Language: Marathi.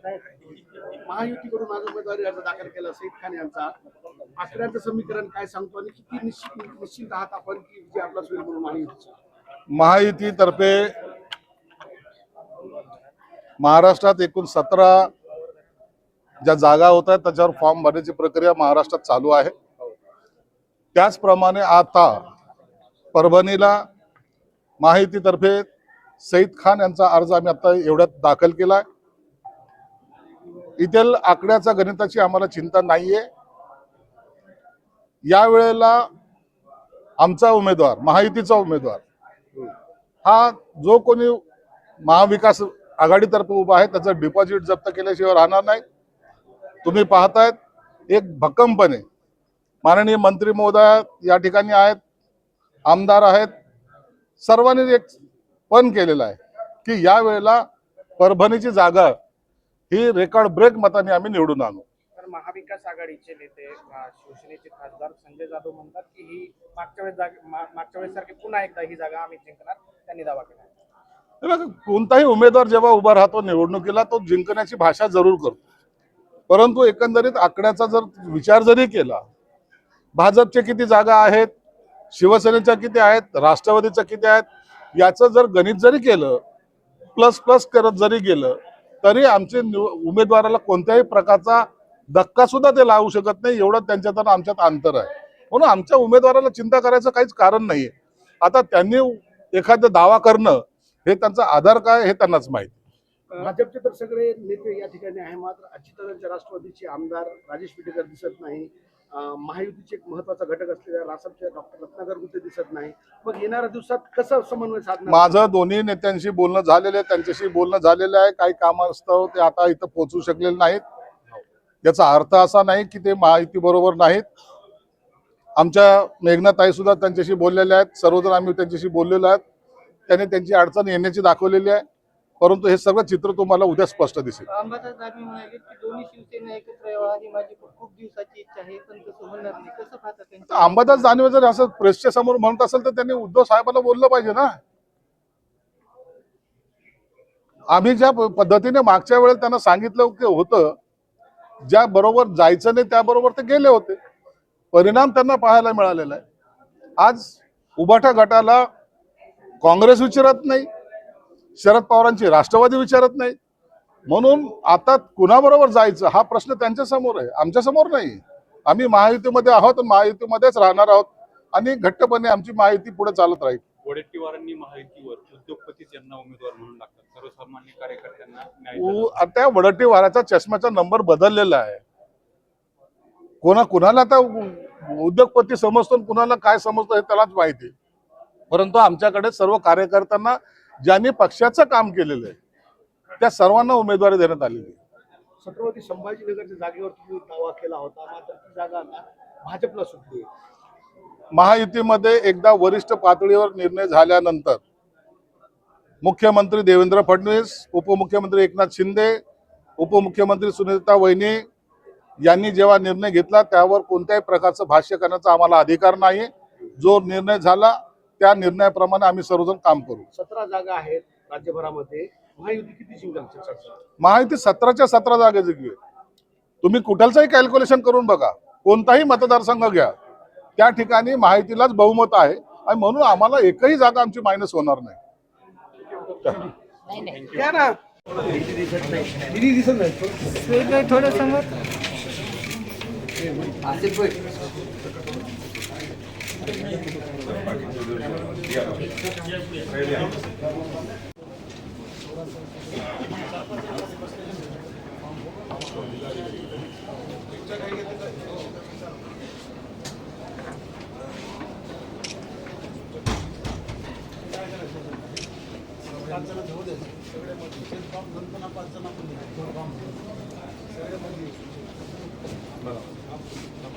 महायुतीकडून आज उमेदवारी अर्ज दाखल केला सईद खान यांचा. आकड्यांचं समीकरण काय सांगतो आणि किती निश्चित आहात आपण की जे आपला होईल म्हणून महायुतीचं? महायुतीतर्फे महाराष्ट्रात एकूण 17 ज्या जागा होत आहेत त्याच्यावर फॉर्म भरण्याची प्रक्रिया महाराष्ट्रात चालू आहे. त्याचप्रमाणे आता परभणीला महायुतीतर्फे सईद खान यांचा अर्ज आम्ही आता एवढ्यात दाखल केला. इथेल आकड्याचा गणिताची आम्हाला चिंता नाहीये. यावेळेला आमचा उमेदवार महायुतीचा उमेदवार हा जो कोणी महाविकास आघाडीतर्फे उभा आहे त्याचं डिपॉझिट जप्त केल्याशिवाय राहणार नाही. तुम्ही पाहतायत एक भक्कमपणे माननीय मंत्री महोदय या ठिकाणी आहेत, आमदार आहेत, सर्वांनी एक पण केलेला आहे की यावेळेला परभणीची जागा ही रेकॉर्ड ब्रेक मताने आम्ही निवडून आणू. तर महाविकास आघाडीचे नेते शिवसेनेचे खासदार संजय जाधव म्हणतात की ही मागच्या वेळेस सारखी पुन्हा एकदा ही जागा आम्ही जिंकणार, त्यांनी दावा केला. कोणताही उमेदवार जेव्हा उभा राहतो निवडणुकीला तो जिंकण्याची भाषा जरूर करतो, परंतु एकंदरीत आकड्याचा जर विचार जरी केला, भाजपचे किती जागा आहेत, शिवसेनेच्या किती आहेत, राष्ट्रवादीच्या किती आहेत, याचं जर गणित जरी केलं, प्लस प्लस करत जरी गेलं तरी आमचे उमेदवाराला कोणत्याही प्रकारचा धक्का सुद्धा ते लावू शकत नाही. एवढं त्यांच्यात आणि आमच्यात अंतर आहे. म्हणून आमच्या उमेदवाराला चिंता करायचं काहीच कारण नाहीये. आता त्यांनी एखादा दावा करणं हे त्यांचा आधार काय हे त्यांनाच माहिती. भाजपचे तर सगळे नेते या ठिकाणी आहे, मात्र अजितदादांच्या राष्ट्रवादीचे आमदार राजेश विटेकर दिसत नाही. महायुतीचे एक महत्वाचा घटक असलेल्या रासपचे डॉक्टर रत्नाकर गुट्टे दिसत नाही. मग येणाऱ्या दिवसात कसं समन्वय साधणार? माझं दोन्ही नेत्यांशी बोलणं झालेलं आहे, त्यांच्याशी बोलणं झालेलं आहे. काही कारणास्तव ते आता इथं पोहोचू शकलेले नाहीत. याचा अर्थ असा नाही की ते महायुती बरोबर नाहीत. आमच्या मेघनाताई सुद्धा त्यांच्याशी बोललेल्या आहेत, सर्वजण आम्ही त्यांच्याशी बोललेलो आहेत. त्यांनी त्यांची अडचण येण्याची दाखवलेली आहे, परंतु हे सगळं चित्र तुम्हाला उद्या स्पष्ट दिसेल. अंबादास दानवे म्हणाले की दोन्ही शिवसेना एकत्र यावा ही माझी खूप दिवसाची इच्छा आहे, पण तसं होणार नाही. कसं पाहता त्यांचं? अंबादास दानवे जर असं प्रेसच्या समोर म्हणत असेल तर त्यांनी उद्धव साहेबांना बोललं पाहिजे ना. आम्ही ज्या पद्धतीने मागच्या वेळेला त्यांना सांगितलं की होतं, ज्या बरोबर जायचं नाही त्याबरोबर ते गेले होते. परिणाम त्यांना पाहायला मिळालेला आहे. आज उभाटा गटाला काँग्रेस विचारत नाही, शरद पवारांची राष्ट्रवादी विचारत नाही. म्हणून आता कुणाबरोबर जायचं हा प्रश्न त्यांच्या समोर आहे, आमच्या समोर नाही. आम्ही महायुतीमध्ये आहोत, महायुतीमध्येच राहणार आहोत आणि घट्टपणे आमची महायुती पुढे चालत राहील. वडेट्टीवारांनी महायुतीवर उद्योगपतीच यांना उमेदवार म्हणून लागतात, सर्वसामान्य कार्यकर्त्यांना त्या वडेट्टीवाराचा चष्म्याचा नंबर बदललेला आहे. कुणाला आता उद्योगपती समजतो, कुणाला काय समजतो हे त्यालाच माहिती. परंतु आमच्याकडे सर्व कार्यकर्त्यांना ज्यांनी पक्षाचं काम केलेलं आहे त्या सर्वांना उमेदवारी देण्यात आलेली आहे. छत्रपती संभाजीनगरच्या जागेवर तुम्ही दावा केला होता, मात्र ती जागा भाजपला सुटली. महायुतीमध्ये एकदा वरिष्ठ पातळीवर निर्णय झाल्यानंतर मुख्यमंत्री देवेंद्र फडणवीस, उपमुख्यमंत्री एकनाथ शिंदे, उपमुख्यमंत्री सुनीता वहिनी यांनी जेव्हा निर्णय घेतला त्यावर कोणत्याही प्रकारचं भाष्य करण्याचा आम्हाला अधिकार नाही. जो निर्णय झाला त्या निर्णयाप्रमाणे आम्ही सर्वजण काम करू. 17 जागा आहेत राज्यभरामध्ये, महायुती किती जिंकल? महायुती 17च्या 17 जागा जिंकली. तुम्ही कुठलंही कॅल्क्युलेशन करून बघा, कोणताही मतदारसंघ घ्या, त्या ठिकाणी महायुतीलाच बहुमत आहे आणि म्हणून आम्हाला एकही जागा आमची मायनस होणार नाही. थोडं समोर